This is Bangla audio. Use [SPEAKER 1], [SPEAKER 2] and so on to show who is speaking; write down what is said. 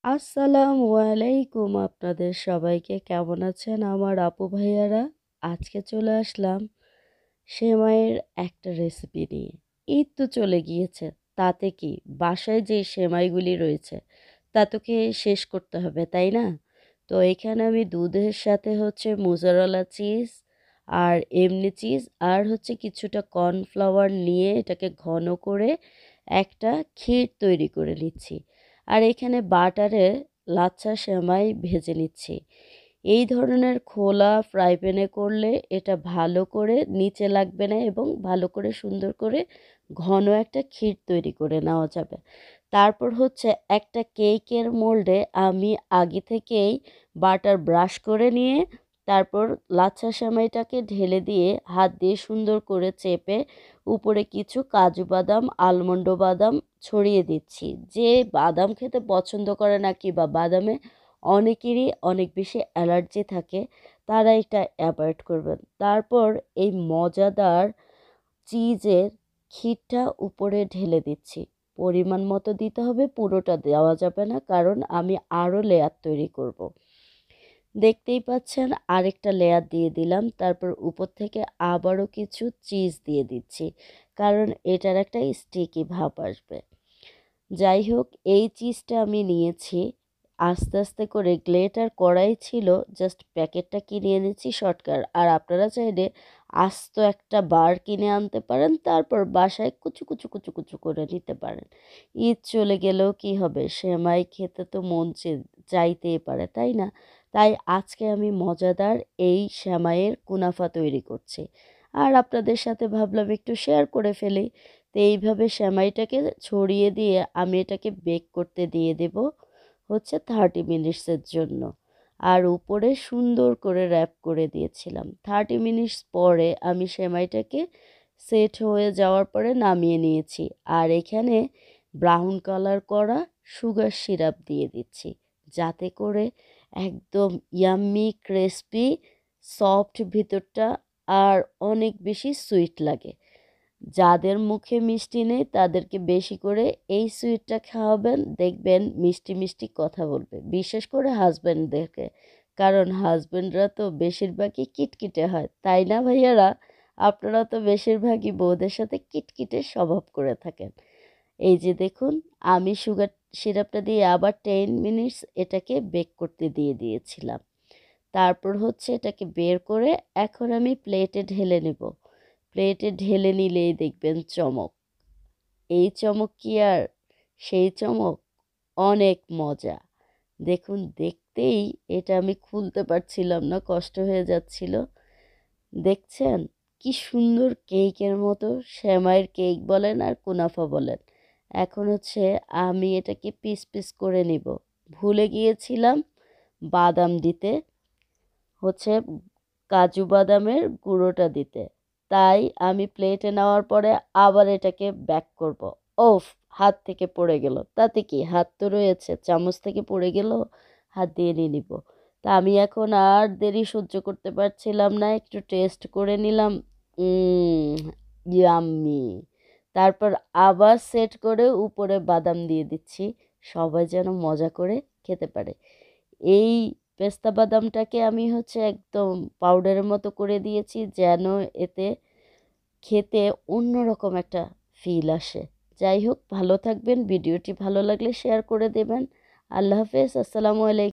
[SPEAKER 1] আসসালামু আলাইকুম, আপনাদের সবাইকে কেমন আছেন আমার আপু ভাইয়ারা? আজকে চলে আসলাম সেমাইয়ের একটা রেসিপি নিয়ে। ঈদ তো চলে গিয়েছে, তাতে কি বাসায় যে সেমাইগুলি রয়েছে তা তোকে শেষ করতে হবে, তাই না? তো এখানে আমি দুধের সাথে মোজারেলা চিজ আর এমনি চিজ আর কিছুটা কর্নফ্লাওয়ার নিয়ে এটাকে ঘন করে একটা ক্ষীর তৈরি করে নিচ্ছি। আর এখানে বাটারে লাচ্ছা সেমাই ভেজে নিচ্ছি। এই ধরনের খোলা ফ্রাই প্যানে করলে এটা ভালো করে নিচে লাগবে না এবং ভালো করে সুন্দর করে ঘন একটা ক্ষীর তৈরি করে নেওয়া যাবে। তারপর একটা কেকের মোল্ডে আমি আগে থেকেই বাটার ব্রাশ করে নিয়ে তারপর লাচ্ছা সেমাইটাকে ঢেলে দিয়ে হাত দিয়ে সুন্দর করে চেপে উপরে কিছু কাজু বাদাম আলমন্ড বাদাম ছড়িয়ে দিচ্ছি। যে বাদাম খেতে পছন্দ করে না কিংবা বাদামে অনেকেরই অনেক বেশি অ্যালার্জি থাকে, তারা এটা অ্যাভয়েড করবেন। তারপর এই মজাদার চিজের ক্ষীরটা উপরে ঢেলে দিচ্ছি। পরিমাণ মতো দিতে হবে, পুরোটা দেওয়া যাবে না, কারণ আমি আরও লেয়ার তৈরি করব। দেখতেই পাচ্ছেন আরেকটা লেয়ার দিয়ে দিলাম, তারপর উপর থেকে আবারও কিছু চিজ দিয়ে দিচ্ছি, কারণ এটার একটা স্টিকি ভাব আসবে। যাই হোক, এই চিজটা আমি নিয়েছি আস্তে আস্তে করে। গ্লেটার কড়াই ছিল, জাস্ট প্যাকেটটা কিনে এনেছি শর্টকাট। আর আপনারা চাইলে আস্ত একটা বার কিনে আনতে পারেন, তারপর বাসায় কুচু কুচু কুচু কুচু করে নিতে পারেন। ঈদ চলে গেলেও কি হবে, সেমাই খেতে তো মন চাইতেই পারে, তাই না? তাই আজকে আমি মজাদার এই সেমাইয়ের কুনাফা তৈরি করছি, আর আপনাদের সাথে ভাবলাম একটু শেয়ার করে ফেলি। তো এইভাবে সেমাইটাকে ছড়িয়ে দিয়ে আমি এটাকে বেক করতে দিয়ে দেব 30 মিনিটসের জন্য। আর উপরে সুন্দর করে র্যাপ করে দিয়েছিলাম। 30 মিনিটস পরে আমি সেমাইটাকে সেট হয়ে যাওয়ার পরে নামিয়ে নিয়েছি। আর এখানে ব্রাউন কালার করা সুগার সিরাপ দিয়ে দিচ্ছি, যাতে করে একদম ইয়াম্মি ক্রিসপি সফট ভিতরটা আর অনেক বেশি সুইট লাগে। যাদের মুখে মিষ্টি নেই তাদেরকে বেশি করে এই সুইটটা খাওয়াবেন, দেখবেন মিষ্টি মিষ্টি কথা বলবে, বিশেষ করে হাজব্যান্ডদেরকে। কারণ হাজব্যান্ডরা তো বেশিরভাগই কিটকিটে হয়, তাই না ভাইয়ারা? আপনারা তো বেশিরভাগই বউদের সাথে কিটকিটে স্বভাব করে থাকেন। এই যে দেখুন, আমি সুগার সিরাপটা দিয়ে আবার 10 মিনিটস এটাকে বেক করতে দিয়ে দিয়েছিলাম। তারপর এটাকে বের করে এখন আমি প্লেটে ঢেলে নেব। প্লেটে ঢেলে নিলেই দেখবেন চমক। এই চমক কি আর সেই চমক? অনেক মজা। দেখুন, দেখতেই এটা আমি খুলতে পারছিলাম না, কষ্ট হয়ে যাচ্ছিল। দেখছেন কি সুন্দর কেকের মতো, সেমাইয়ের কেক বলেন আর কুনাফা বলেন। এখন আমি এটাকে পিস পিস করে নিব। ভুলে গিয়েছিলাম বাদাম দিতে, হচ্ছে কাজু বাদামের গুঁড়োটা দিতে। তাই আমি প্লেটে নেওয়ার পরে আবার এটাকে ব্যাক করব। ওফ, হাত থেকে পড়ে গেল, তাতে কি, হাত তো রয়েছে, চামচ থেকে পড়ে গেল, হাত দিয়ে নিয়ে নিব। তা আমি এখন আর দেরি সহ্য করতে পারছিলাম না, একটু টেস্ট করে নিলাম। ইয়াম্মি। তারপর আবার সেট করে উপরে বাদাম দিয়ে দিচ্ছি, সবাই যেন মজা করে খেতে পারে। এই পেস্তা বাদামটাকে আমি একদম পাউডারের মতো করে দিয়েছি, যেন এতে খেতে অন্যরকম একটা ফিল আসে। যাই হোক, ভালো থাকবেন, ভিডিওটি ভালো লাগলে শেয়ার করে দেবেন। আল্লাহ হাফেজ, আসসালামু আলাইকুম।